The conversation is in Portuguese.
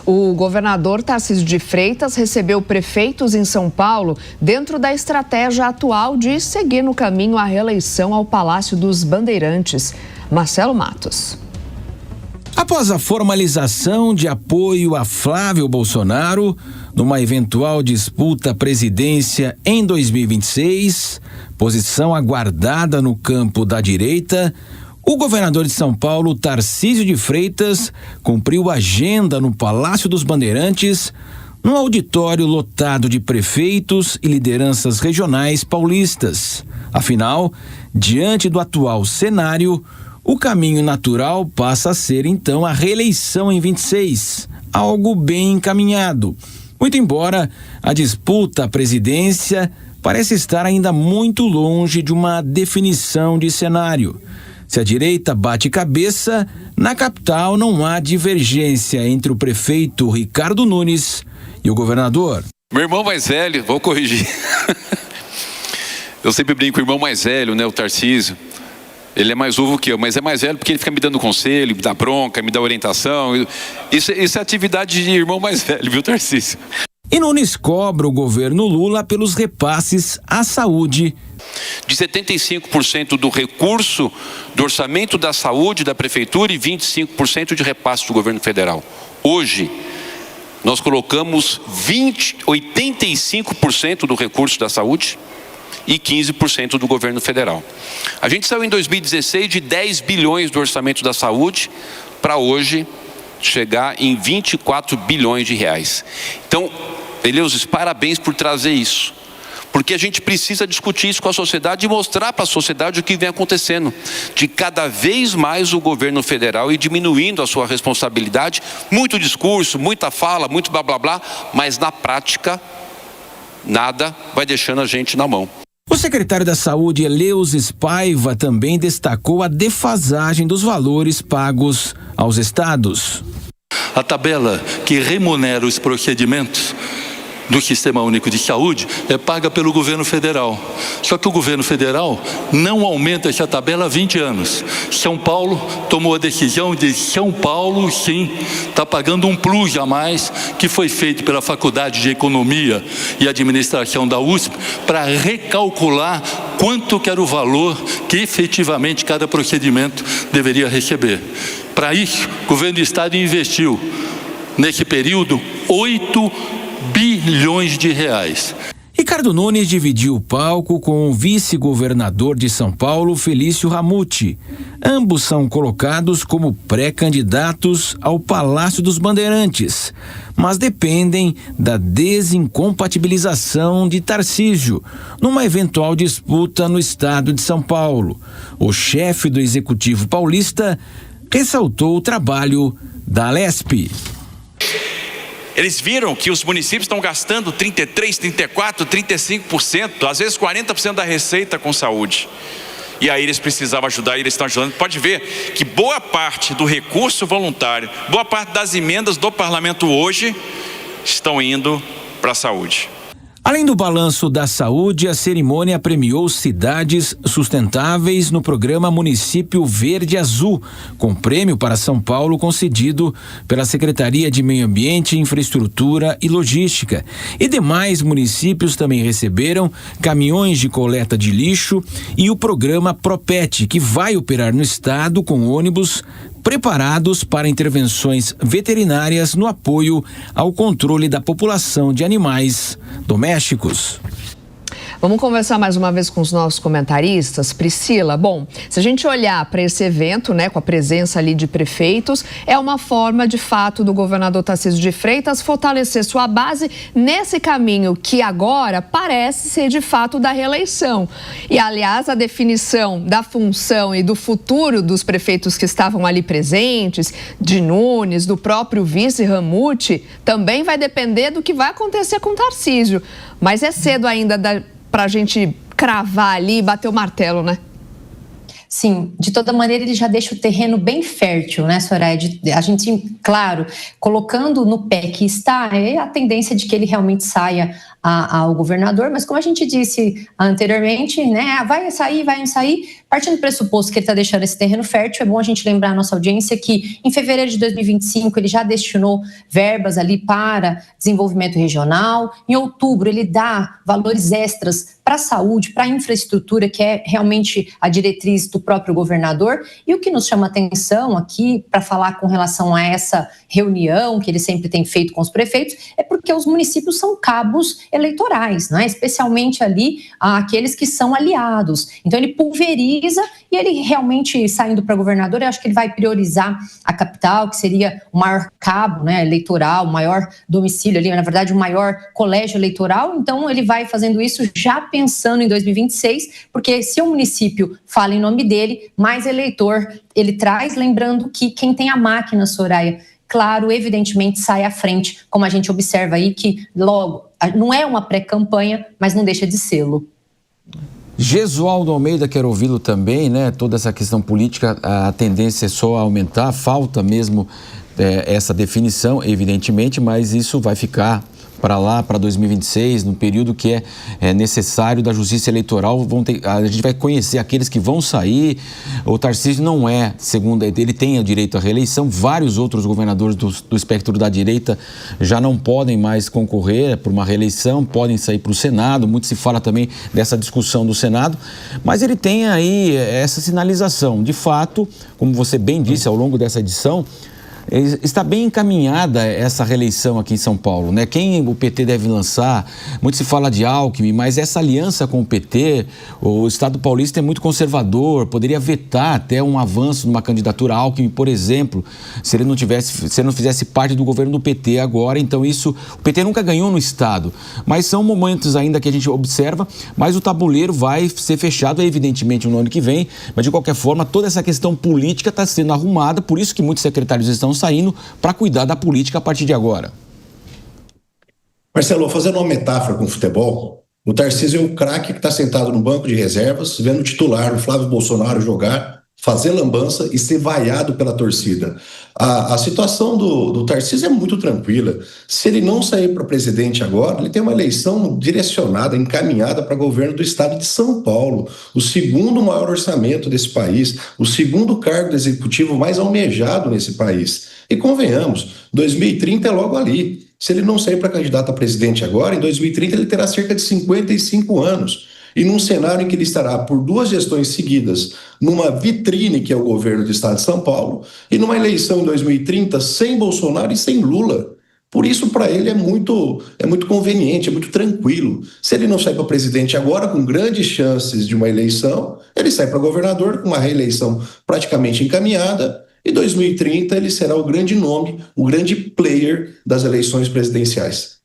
O governador Tarcísio de Freitas recebeu prefeitos em São Paulo dentro da estratégia atual de seguir no caminho à reeleição ao Palácio dos Bandeirantes. Marcelo Matos. Após a formalização de apoio a Flávio Bolsonaro numa eventual disputa à presidência em 2026, posição aguardada no campo da direita, o governador de São Paulo, Tarcísio de Freitas, cumpriu agenda no Palácio dos Bandeirantes, num auditório lotado de prefeitos e lideranças regionais paulistas. Afinal, diante do atual cenário, o caminho natural passa a ser, então, a reeleição em 26, algo bem encaminhado. Muito embora a disputa à presidência parece estar ainda muito longe de uma definição de cenário. Se a direita bate cabeça, na capital não há divergência entre o prefeito Ricardo Nunes e o governador. Meu irmão mais velho, vou corrigir. Eu sempre brinco com o irmão mais velho, né, o Tarcísio. Ele é mais novo que eu, mas é mais velho porque ele fica me dando conselho, me dá bronca, me dá orientação. Isso é atividade de irmão mais velho, viu, Tarcísio? E Nunes cobra o governo Lula pelos repasses à saúde. De 75% do recurso do orçamento da saúde da prefeitura e 25% de repasse do governo federal. Hoje, nós colocamos 85% do recurso da saúde e 15% do governo federal. A gente saiu em 2016 de 10 bilhões do orçamento da saúde para hoje chegar em 24 bilhões de reais. Então, Eleusis, parabéns por trazer isso. Porque a gente precisa discutir isso com a sociedade e mostrar para a sociedade o que vem acontecendo. De cada vez mais o governo federal ir diminuindo a sua responsabilidade. Muito discurso, muita fala, muito blá blá blá, mas na prática, nada vai deixando a gente na mão. O secretário da Saúde, Eleusis Paiva, também destacou a defasagem dos valores pagos aos estados. A tabela que remunera os procedimentos do Sistema Único de Saúde é paga pelo governo federal. Só que o governo federal não aumenta essa tabela há 20 anos. São Paulo tomou a decisão de São Paulo, sim, está pagando um plus a mais que foi feito pela Faculdade de Economia e Administração da USP para recalcular quanto que era o valor que efetivamente cada procedimento deveria receber. Para isso, o governo do estado investiu, nesse período, 8 bilhões de reais. Ricardo Nunes dividiu o palco com o vice-governador de São Paulo, Felício Ramute. Ambos são colocados como pré-candidatos ao Palácio dos Bandeirantes, mas dependem da desincompatibilização de Tarcísio numa eventual disputa no estado de São Paulo. O chefe do Executivo paulista ressaltou o trabalho da Alesp. Eles viram que os municípios estão gastando 33%, 34%, 35%, às vezes 40% da receita com saúde. E aí eles precisavam ajudar e eles estão ajudando. Pode ver que boa parte do recurso voluntário, boa parte das emendas do parlamento hoje estão indo para a saúde. Além do balanço da saúde, a cerimônia premiou cidades sustentáveis no programa Município Verde Azul, com prêmio para São Paulo concedido pela Secretaria de Meio Ambiente, Infraestrutura e Logística. E demais municípios também receberam caminhões de coleta de lixo e o programa Propet, que vai operar no estado com ônibus preparados para intervenções veterinárias no apoio ao controle da população de animais domésticos. Vamos conversar mais uma vez com os nossos comentaristas. Priscila, bom, se a gente olhar para esse evento, né, com a presença ali de prefeitos, é uma forma, de fato, do governador Tarcísio de Freitas fortalecer sua base nesse caminho que agora parece ser, de fato, da reeleição. E, aliás, a definição da função e do futuro dos prefeitos que estavam ali presentes, de Nunes, do próprio vice Ramute, também vai depender do que vai acontecer com Tarcísio. Mas é cedo ainda para a gente cravar ali e bater o martelo, né? Sim, de toda maneira ele já deixa o terreno bem fértil, né, Soraya? A gente, claro, colocando no pé que está, é a tendência de que ele realmente saia ao governador, mas como a gente disse anteriormente, né, vai sair, partindo do pressuposto que ele está deixando esse terreno fértil, é bom a gente lembrar a nossa audiência que em fevereiro de 2025 ele já destinou verbas ali para desenvolvimento regional, em outubro ele dá valores extras para a saúde, para a infraestrutura, que é realmente a diretriz do próprio governador, e o que nos chama atenção aqui, para falar com relação a essa reunião que ele sempre tem feito com os prefeitos, é porque os municípios são cabos eleitorais, né? Especialmente ali aqueles que são aliados. Então ele pulveriza e ele realmente, saindo para governador, eu acho que ele vai priorizar a capital, que seria o maior cabo, né, eleitoral, o maior domicílio ali, na verdade o maior colégio eleitoral, então ele vai fazendo isso já pensando em 2026, porque se o município fala em nome dele, mais eleitor ele traz, lembrando que quem tem a máquina, Soraya, claro, evidentemente sai à frente, como a gente observa aí, que logo, não é uma pré-campanha, mas não deixa de sê-lo. Gesualdo Almeida, quero ouvi-lo também, né? Toda essa questão política, a tendência é só aumentar, falta mesmo essa definição, evidentemente, mas isso vai ficar para lá, para 2026, no período que é necessário da justiça eleitoral. A gente vai conhecer aqueles que vão sair. O Tarcísio não segundo ele tem o direito à reeleição. Vários outros governadores do espectro da direita já não podem mais concorrer por uma reeleição, podem sair para o Senado. Muito se fala também dessa discussão do Senado, mas ele tem aí essa sinalização. De fato, como você bem disse ao longo dessa edição, está bem encaminhada essa reeleição aqui em São Paulo, né? Quem o PT deve lançar? Muito se fala de Alckmin, mas essa aliança com o PT, o Estado paulista é muito conservador, poderia vetar até um avanço numa candidatura a Alckmin, por exemplo, se ele não fizesse parte do governo do PT agora. Então isso, o PT nunca ganhou no Estado, mas são momentos ainda que a gente observa, mas o tabuleiro vai ser fechado evidentemente no ano que vem, mas de qualquer forma toda essa questão política está sendo arrumada, por isso que muitos secretários estão saindo para cuidar da política a partir de agora. Marcelo, fazendo uma metáfora com o futebol, o Tarcísio é o craque que está sentado no banco de reservas, vendo o titular, o Flávio Bolsonaro, jogar, fazer lambança e ser vaiado pela torcida. A situação do Tarcísio é muito tranquila. Se ele não sair para presidente agora, ele tem uma eleição direcionada, encaminhada para governo do estado de São Paulo, o segundo maior orçamento desse país, o segundo cargo do executivo mais almejado nesse país. E convenhamos, 2030 é logo ali. Se ele não sair para candidato a presidente agora, em 2030 ele terá cerca de 55 anos. E num cenário em que ele estará por 2 gestões seguidas numa vitrine que é o governo do estado de São Paulo e numa eleição em 2030 sem Bolsonaro e sem Lula. Por isso, para ele é muito conveniente, é muito tranquilo. Se ele não sai para presidente agora, com grandes chances de uma eleição, ele sai para governador com uma reeleição praticamente encaminhada. E 2030 ele será o grande nome, o grande player das eleições presidenciais.